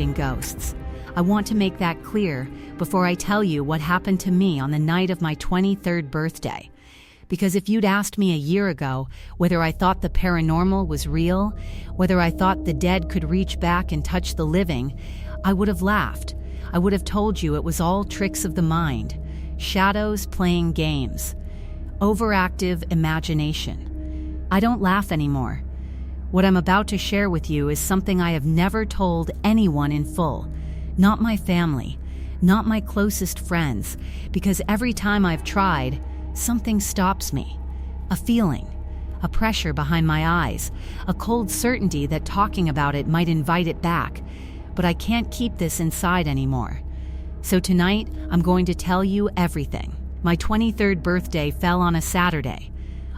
in ghosts. I want to make that clear before I tell you what happened to me on the night of my 23rd birthday. Because if you'd asked me a year ago whether I thought the paranormal was real, whether I thought the dead could reach back and touch the living, I would have laughed. I would have told you it was all tricks of the mind, shadows playing games, overactive imagination. I don't laugh anymore. What I'm about to share with you is something I have never told anyone in full, not my family, not my closest friends, because every time I've tried, something stops me. A feeling, a pressure behind my eyes, a cold certainty that talking about it might invite it back. But I can't keep this inside anymore. So tonight, I'm going to tell you everything. My 23rd birthday fell on a Saturday,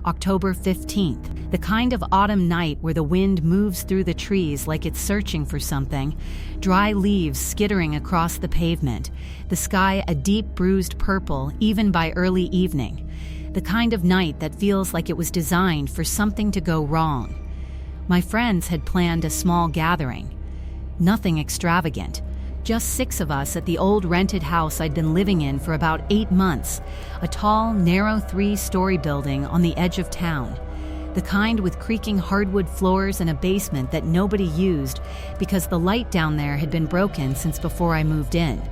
October 15th, the kind of autumn night where the wind moves through the trees like it's searching for something, dry leaves skittering across the pavement, the sky a deep bruised purple even by early evening, the kind of night that feels like it was designed for something to go wrong. My friends had planned a small gathering. Nothing extravagant, just 6 of us at the old rented house I'd been living in for about 8 months, a tall, narrow 3-story building on the edge of town, the kind with creaking hardwood floors and a basement that nobody used because the light down there had been broken since before I moved in.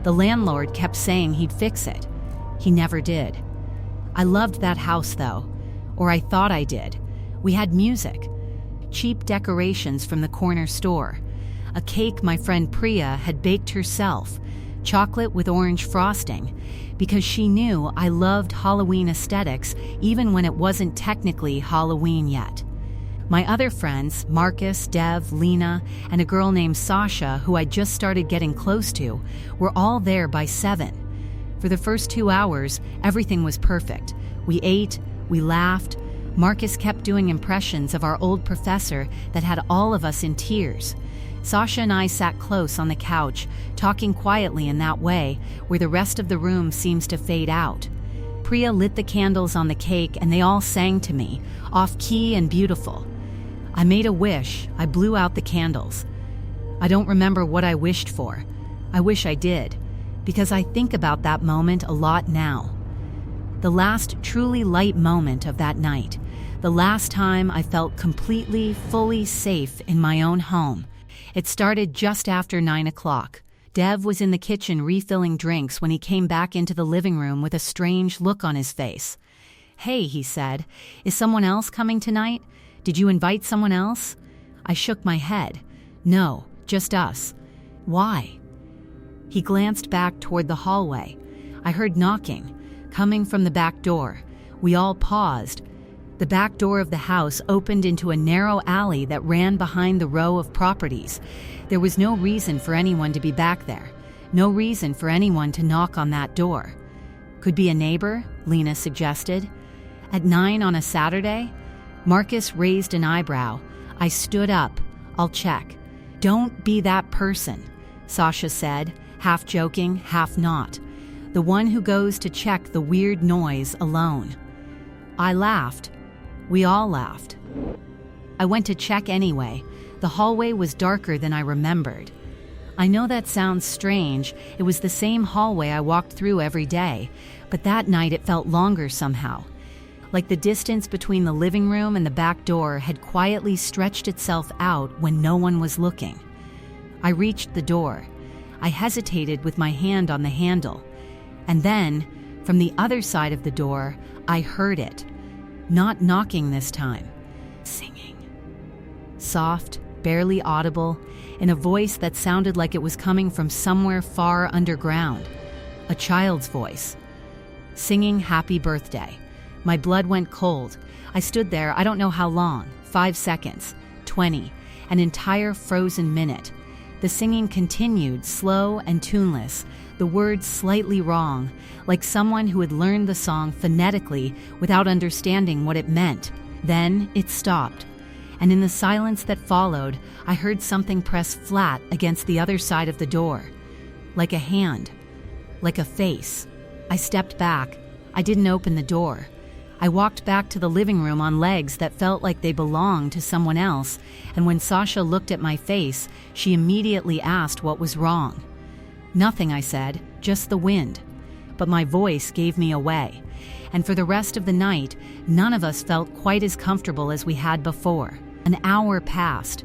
The landlord kept saying he'd fix it. He never did. I loved that house though, or I thought I did. We had music, cheap decorations from the corner store, a cake my friend Priya had baked herself, chocolate with orange frosting, because she knew I loved Halloween aesthetics even when it wasn't technically Halloween yet. My other friends, Marcus, Dev, Lena, and a girl named Sasha who I just started getting close to, were all there by 7. For the first 2 hours, everything was perfect. We ate, we laughed. Marcus kept doing impressions of our old professor that had all of us in tears. Sasha and I sat close on the couch, talking quietly in that way, where the rest of the room seems to fade out. Priya lit the candles on the cake and they all sang to me, off-key and beautiful. I made a wish. I blew out the candles. I don't remember what I wished for. I wish I did, because I think about that moment a lot now. The last truly light moment of that night, the last time I felt completely, fully safe in my own home. It started just after 9 o'clock. Dev was in the kitchen refilling drinks when he came back into the living room with a strange look on his face. "Hey," he said, "is someone else coming tonight? Did you invite someone else?" I shook my head. "No, just us." "Why?" He glanced back toward the hallway. I heard knocking, coming from the back door. We all paused. The back door of the house opened into a narrow alley that ran behind the row of properties. There was no reason for anyone to be back there. No reason for anyone to knock on that door. "Could be a neighbor," Lena suggested. "At 9 on a Saturday?" Marcus raised an eyebrow. I stood up. "I'll check." "Don't be that person," Sasha said, half joking, half not. "The one who goes to check the weird noise alone." I laughed. We all laughed. I went to check anyway. The hallway was darker than I remembered. I know that sounds strange. It was the same hallway I walked through every day, but that night it felt longer somehow. Like the distance between the living room and the back door had quietly stretched itself out when no one was looking. I reached the door. I hesitated with my hand on the handle. And then, from the other side of the door, I heard it. Not knocking this time. Singing. Soft, barely audible, in a voice that sounded like it was coming from somewhere far underground. A child's voice. Singing Happy Birthday. My blood went cold. I stood there, I don't know how long. 5 seconds. 20. An entire frozen minute. The singing continued, slow and tuneless, the words slightly wrong, like someone who had learned the song phonetically without understanding what it meant. Then it stopped, and in the silence that followed, I heard something press flat against the other side of the door. Like a hand, like a face. I stepped back. I didn't open the door. I walked back to the living room on legs that felt like they belonged to someone else, and when Sasha looked at my face, she immediately asked what was wrong. "Nothing," I said, "just the wind." But my voice gave me away, and for the rest of the night, none of us felt quite as comfortable as we had before. An hour passed.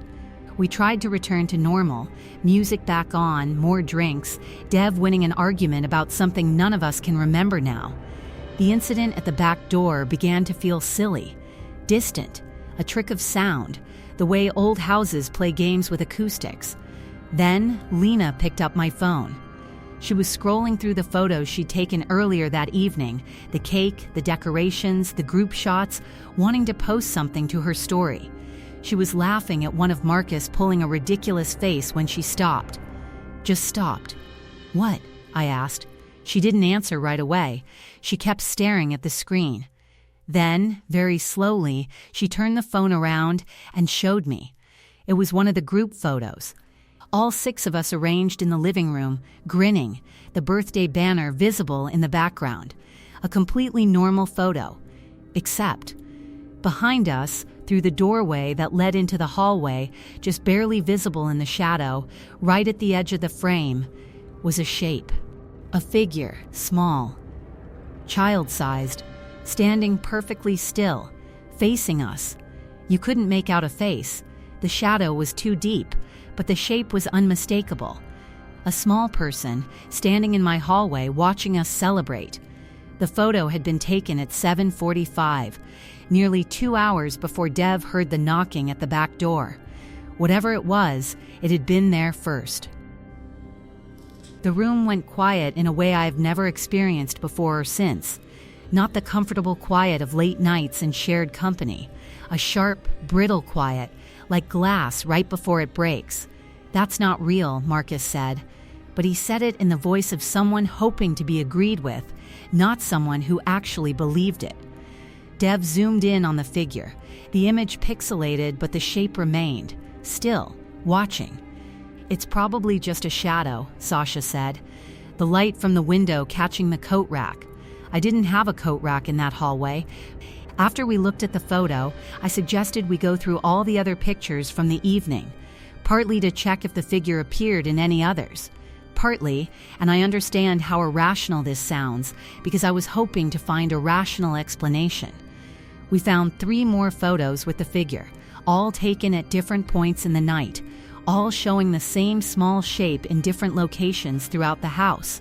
We tried to return to normal, music back on, more drinks, Dev winning an argument about something none of us can remember now. The incident at the back door began to feel silly, distant, a trick of sound, the way old houses play games with acoustics. Then Lena picked up my phone. She was scrolling through the photos she'd taken earlier that evening, the cake, the decorations, the group shots, wanting to post something to her story. She was laughing at one of Marcus pulling a ridiculous face when she stopped. Just stopped. "What?" I asked. She didn't answer right away. She kept staring at the screen. Then, very slowly, she turned the phone around and showed me. It was one of the group photos. All 6 of us arranged in the living room, grinning, the birthday banner visible in the background. A completely normal photo. Except, behind us, through the doorway that led into the hallway, just barely visible in the shadow, right at the edge of the frame, was a shape. A figure, small, child-sized, standing perfectly still, facing us. You couldn't make out a face. The shadow was too deep, but the shape was unmistakable. A small person, standing in my hallway watching us celebrate. The photo had been taken at 7:45, nearly 2 hours before Dev heard the knocking at the back door. Whatever it was, it had been there first. The room went quiet in a way I've never experienced before or since. Not the comfortable quiet of late nights and shared company. A sharp, brittle quiet, like glass right before it breaks. "That's not real," Marcus said. But he said it in the voice of someone hoping to be agreed with, not someone who actually believed it. Dev zoomed in on the figure. The image pixelated, but the shape remained, still, watching. "It's probably just a shadow," Sasha said. "The light from the window catching the coat rack. I didn't have a coat rack in that hallway." After we looked at the photo, I suggested we go through all the other pictures from the evening, partly to check if the figure appeared in any others. Partly, and I understand how irrational this sounds, because I was hoping to find a rational explanation. We found 3 more photos with the figure, all taken at different points in the night, all showing the same small shape in different locations throughout the house.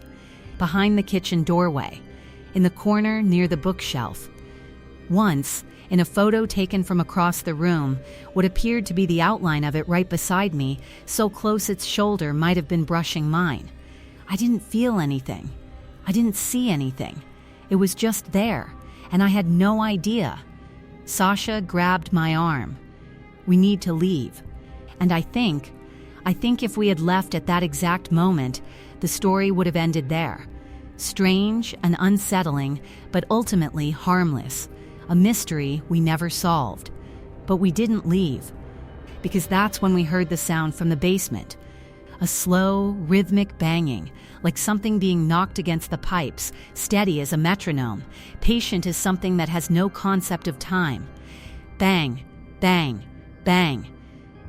Behind the kitchen doorway, in the corner near the bookshelf. Once, in a photo taken from across the room, what appeared to be the outline of it right beside me, so close its shoulder might have been brushing mine. I didn't feel anything. I didn't see anything. It was just there, and I had no idea. Sasha grabbed my arm. "We need to leave." And I think if we had left at that exact moment, the story would have ended there. Strange and unsettling, but ultimately harmless. A mystery we never solved. But we didn't leave, because that's when we heard the sound from the basement. A slow, rhythmic banging, like something being knocked against the pipes, steady as a metronome, patient as something that has no concept of time. Bang, bang, bang.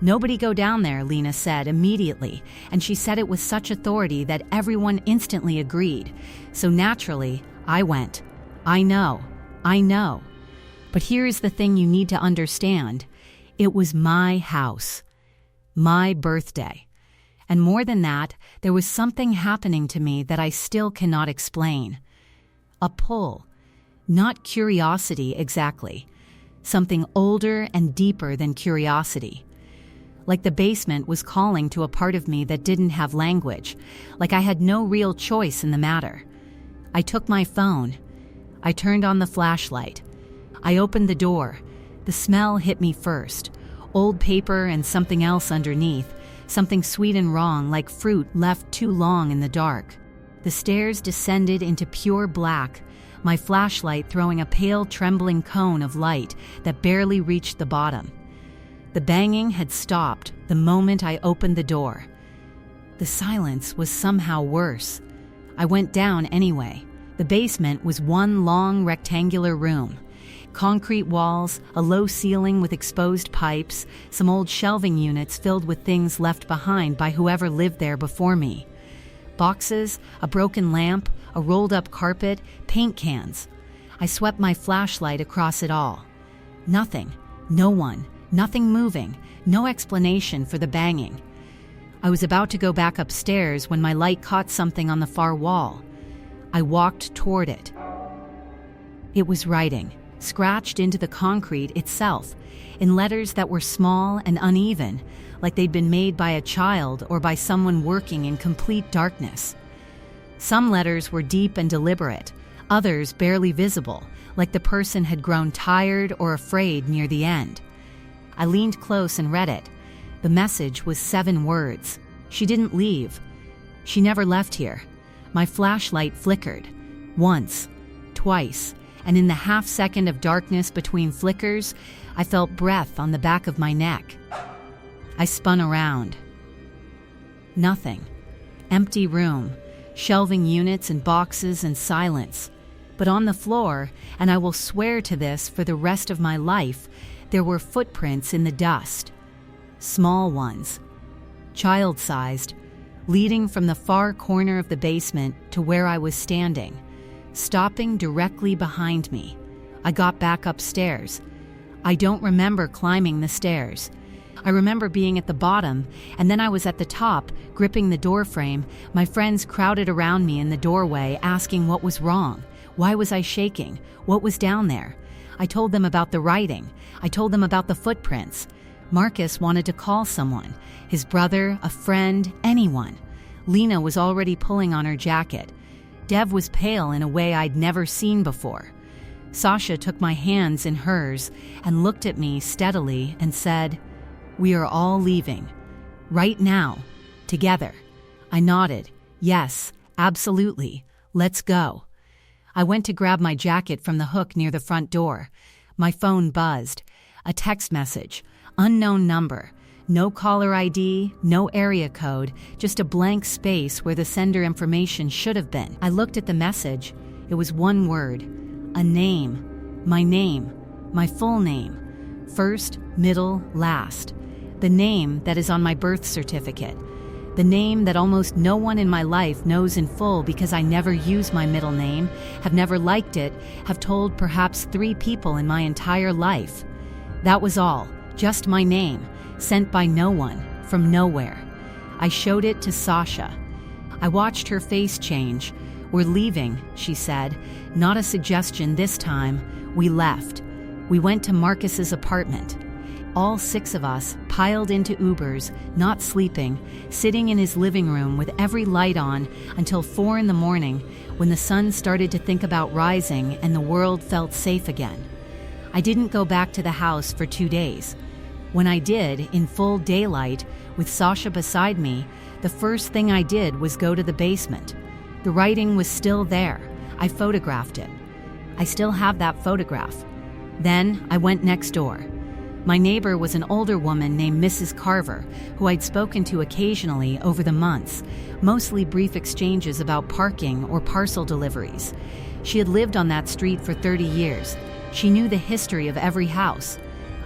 "Nobody go down there," Lena said immediately, and she said it with such authority that everyone instantly agreed. So naturally, I went. I know. But here is the thing you need to understand. It was my house. My birthday. And more than that, there was something happening to me that I still cannot explain. A pull. Not curiosity exactly. Something older and deeper than curiosity. Like the basement was calling to a part of me that didn't have language, like I had no real choice in the matter. I took my phone. I turned on the flashlight. I opened the door. The smell hit me first. Old paper and something else underneath, something sweet and wrong like fruit left too long in the dark. The stairs descended into pure black, my flashlight throwing a pale trembling cone of light that barely reached the bottom. The banging had stopped the moment I opened the door. The silence was somehow worse. I went down anyway. The basement was one long rectangular room. Concrete walls, a low ceiling with exposed pipes, some old shelving units filled with things left behind by whoever lived there before me. Boxes, a broken lamp, a rolled-up carpet, paint cans. I swept my flashlight across it all. Nothing, no one, nothing moving, no explanation for the banging. I was about to go back upstairs when my light caught something on the far wall. I walked toward it. It was writing, scratched into the concrete itself, in letters that were small and uneven, like they'd been made by a child or by someone working in complete darkness. Some letters were deep and deliberate, others barely visible, like the person had grown tired or afraid near the end. I leaned close and read it. The message was 7 words. She didn't leave. She never left here. My flashlight flickered. Once, twice, and in the half-second of darkness between flickers, I felt breath on the back of my neck. I spun around. Nothing. Empty room, shelving units and boxes and silence. But on the floor, and I will swear to this for the rest of my life, there were footprints in the dust. Small ones, child-sized, leading from the far corner of the basement to where I was standing, stopping directly behind me. I got back upstairs. I don't remember climbing the stairs. I remember being at the bottom, and then I was at the top, gripping the doorframe. My friends crowded around me in the doorway, asking what was wrong. Why was I shaking? What was down there? I told them about the writing. I told them about the footprints. Marcus wanted to call someone, his brother, a friend, anyone. Lena was already pulling on her jacket. Dev was pale in a way I'd never seen before. Sasha took my hands in hers and looked at me steadily and said, "We are all leaving. Right now. Together." I nodded. Yes, absolutely. Let's go. I went to grab my jacket from the hook near the front door. My phone buzzed. A text message. Unknown number. No caller ID, no area code, just a blank space where the sender information should have been. I looked at the message. It was one word. A name. My full name. First, middle, last. The name that is on my birth certificate. The name that almost no one in my life knows in full because I never use my middle name, have never liked it, have told perhaps 3 people in my entire life. That was all, just my name, sent by no one, from nowhere. I showed it to Sasha. I watched her face change. "We're leaving," she said. Not a suggestion this time. We left. We went to Marcus's apartment. All 6 of us piled into Ubers, not sleeping, sitting in his living room with every light on until 4 in the morning when the sun started to think about rising and the world felt safe again. I didn't go back to the house for 2 days. When I did, in full daylight, with Sasha beside me, the first thing I did was go to the basement. The writing was still there. I photographed it. I still have that photograph. Then I went next door. My neighbor was an older woman named Mrs. Carver, who I'd spoken to occasionally over the months, mostly brief exchanges about parking or parcel deliveries. She had lived on that street for 30 years. She knew the history of every house.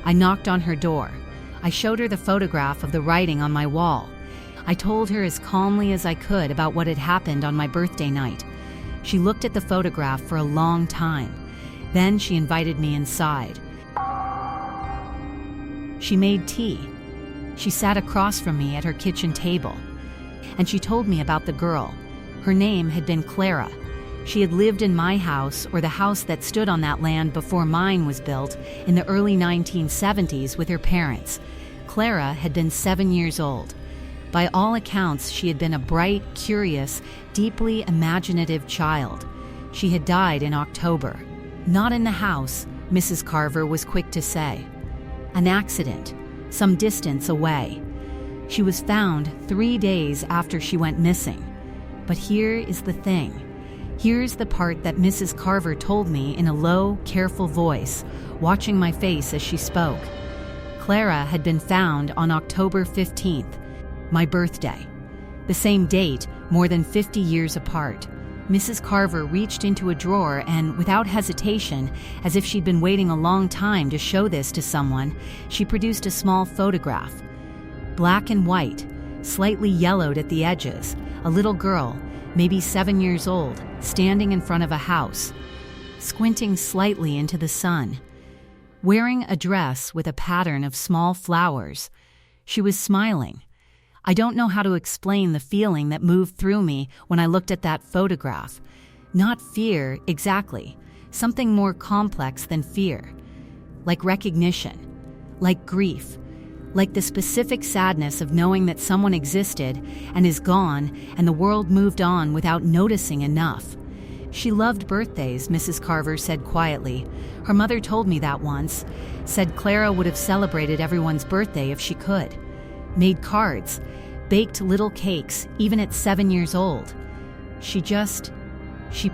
I knocked on her door. I showed her the photograph of the writing on my wall. I told her as calmly as I could about what had happened on my birthday night. She looked at the photograph for a long time. Then she invited me inside. She made tea. She sat across from me at her kitchen table. And she told me about the girl. Her name had been Clara. She had lived in my house, or the house that stood on that land before mine was built, in the early 1970s with her parents. Clara had been 7 years old. By all accounts, she had been a bright, curious, deeply imaginative child. She had died in October. Not in the house, Mrs. Carver was quick to say. An accident, some distance away. She was found 3 days after she went missing. But here is the thing. Here's the part that Mrs. Carver told me in a low, careful voice, watching my face as she spoke. Clara had been found on October 15th, my birthday. The same date, more than 50 years apart. Mrs. Carver reached into a drawer and, without hesitation, as if she'd been waiting a long time to show this to someone, she produced a small photograph. Black and white, slightly yellowed at the edges, a little girl, maybe 7 years old, standing in front of a house, squinting slightly into the sun. Wearing a dress with a pattern of small flowers, she was smiling. I don't know how to explain the feeling that moved through me when I looked at that photograph. Not fear, exactly. Something more complex than fear. Like recognition. Like grief. Like the specific sadness of knowing that someone existed and is gone and the world moved on without noticing enough. She loved birthdays, Mrs. Carver said quietly. Her mother told me that once. Said Clara would have celebrated everyone's birthday if she could. Made cards. Baked little cakes, even at 7 years old. She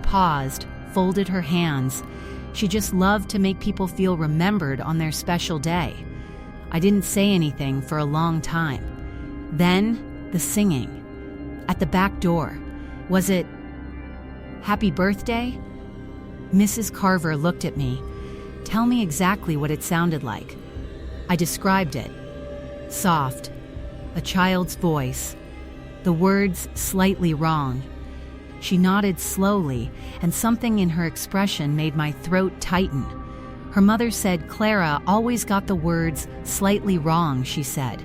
paused, folded her hands. She just loved to make people feel remembered on their special day. I didn't say anything for a long time. Then, the singing. At the back door. Was it "Happy Birthday"? Mrs. Carver looked at me. Tell me exactly what it sounded like. I described it. Soft. A child's voice. The words slightly wrong. She nodded slowly, and something in her expression made my throat tighten. Her mother said Clara always got the words slightly wrong, she said.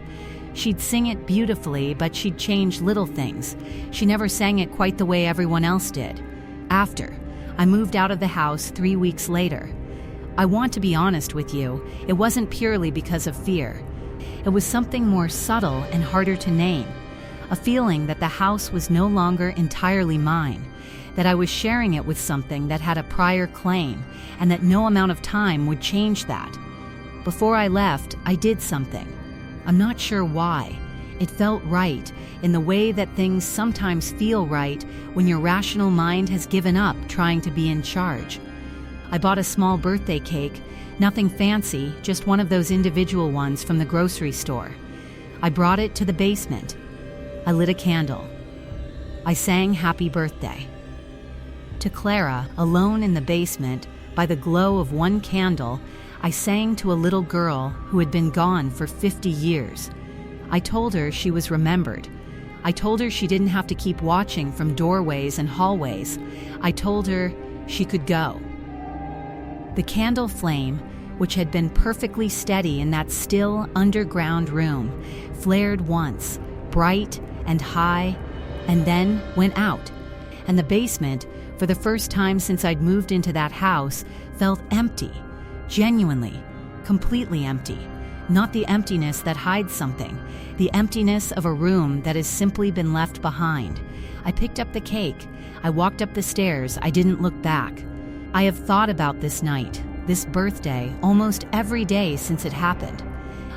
She'd sing it beautifully, but she'd change little things. She never sang it quite the way everyone else did. After, I moved out of the house 3 weeks later. I want to be honest with you, it wasn't purely because of fear. It was something more subtle and harder to name. A feeling that the house was no longer entirely mine, that I was sharing it with something that had a prior claim, and that no amount of time would change that. Before I left, I did something. I'm not sure why. It felt right, in the way that things sometimes feel right when your rational mind has given up trying to be in charge. I bought a small birthday cake, nothing fancy, just one of those individual ones from the grocery store. I brought it to the basement. I lit a candle. I sang Happy Birthday. To Clara, alone in the basement, by the glow of one candle, I sang to a little girl who had been gone for 50 years. I told her she was remembered. I told her she didn't have to keep watching from doorways and hallways. I told her she could go. The candle flame, which had been perfectly steady in that still, underground room, flared once, bright and high, and then went out. And the basement, for the first time since I'd moved into that house, felt empty. Genuinely, completely empty. Not the emptiness that hides something, the emptiness of a room that has simply been left behind. I picked up the cake. I walked up the stairs. I didn't look back. I have thought about this night, this birthday, almost every day since it happened.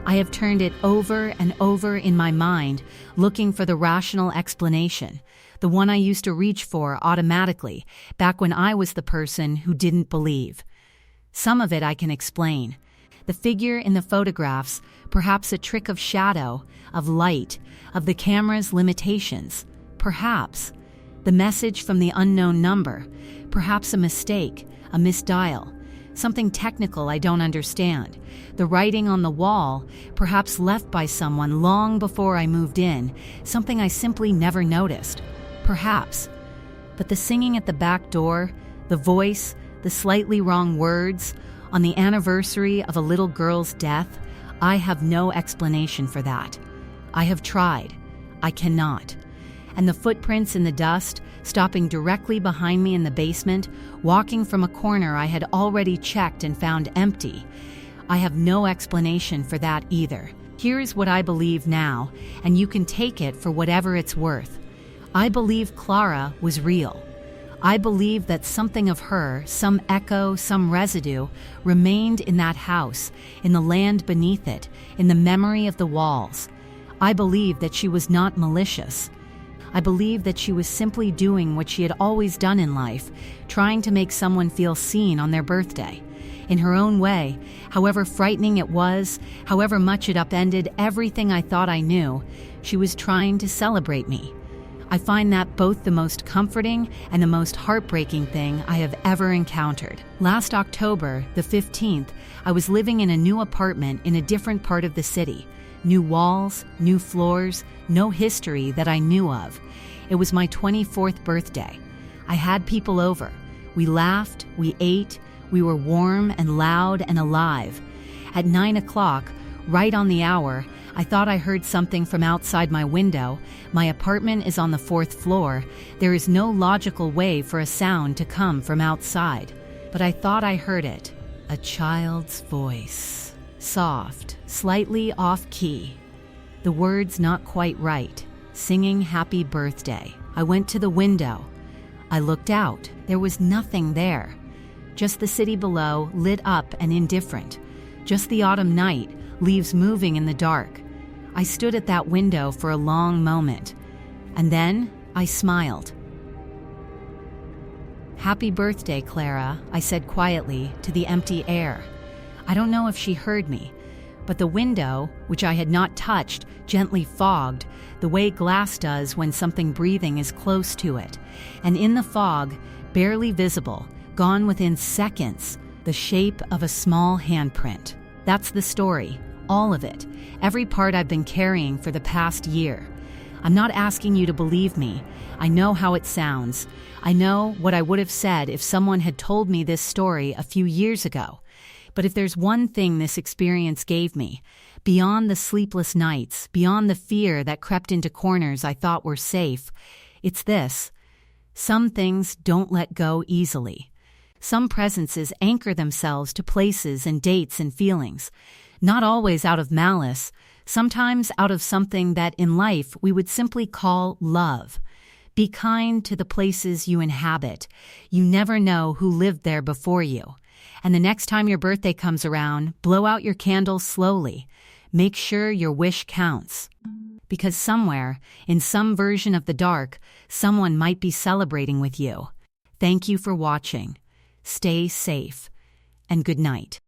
I have turned it over and over in my mind, looking for the rational explanation, the one I used to reach for automatically, back when I was the person who didn't believe. Some of it I can explain. The figure in the photographs, perhaps a trick of shadow, of light, of the camera's limitations. Perhaps. The message from the unknown number. Perhaps a mistake, a misdial. Something technical I don't understand. The writing on the wall, perhaps left by someone long before I moved in. Something I simply never noticed. Perhaps. But the singing at the back door, the voice, the slightly wrong words, on the anniversary of a little girl's death, I have no explanation for that. I have tried. I cannot. And the footprints in the dust, stopping directly behind me in the basement, walking from a corner I had already checked and found empty. I have no explanation for that either. Here's what I believe now, and you can take it for whatever it's worth. I believe Clara was real. I believe that something of her, some echo, some residue, remained in that house, in the land beneath it, in the memory of the walls. I believe that she was not malicious. I believe that she was simply doing what she had always done in life, trying to make someone feel seen on their birthday. In her own way, however frightening it was, however much it upended everything I thought I knew, she was trying to celebrate me. I find that both the most comforting and the most heartbreaking thing I have ever encountered. Last October, the 15th, I was living in a new apartment in a different part of the city. New walls, new floors, no history that I knew of. It was my 24th birthday. I had people over. We laughed, we ate, we were warm and loud and alive. At 9 o'clock, right on the hour, I thought I heard something from outside my window. My apartment is on the 4th floor. There is no logical way for a sound to come from outside. But I thought I heard it. A child's voice. Soft, slightly off-key. The words not quite right. Singing happy birthday. I went to the window. I looked out. There was nothing there. Just the city below, lit up and indifferent. Just the autumn night, leaves moving in the dark. I stood at that window for a long moment, and then I smiled. "Happy birthday, Clara," I said quietly to the empty air. I don't know if she heard me, but the window, which I had not touched, gently fogged, the way glass does when something breathing is close to it. And in the fog, barely visible, gone within seconds, the shape of a small handprint. That's the story. All of it, every part I've been carrying for the past year. I'm not asking you to believe me. I know how it sounds. I know what I would have said if someone had told me this story a few years ago. But if there's one thing this experience gave me, beyond the sleepless nights, beyond the fear that crept into corners I thought were safe, it's this. Some things don't let go easily. Some presences anchor themselves to places and dates and feelings. Not always out of malice, sometimes out of something that in life we would simply call love. Be kind to the places you inhabit. You never know who lived there before you. And the next time your birthday comes around, blow out your candles slowly. Make sure your wish counts. Because somewhere, in some version of the dark, someone might be celebrating with you. Thank you for watching. Stay safe, and good night.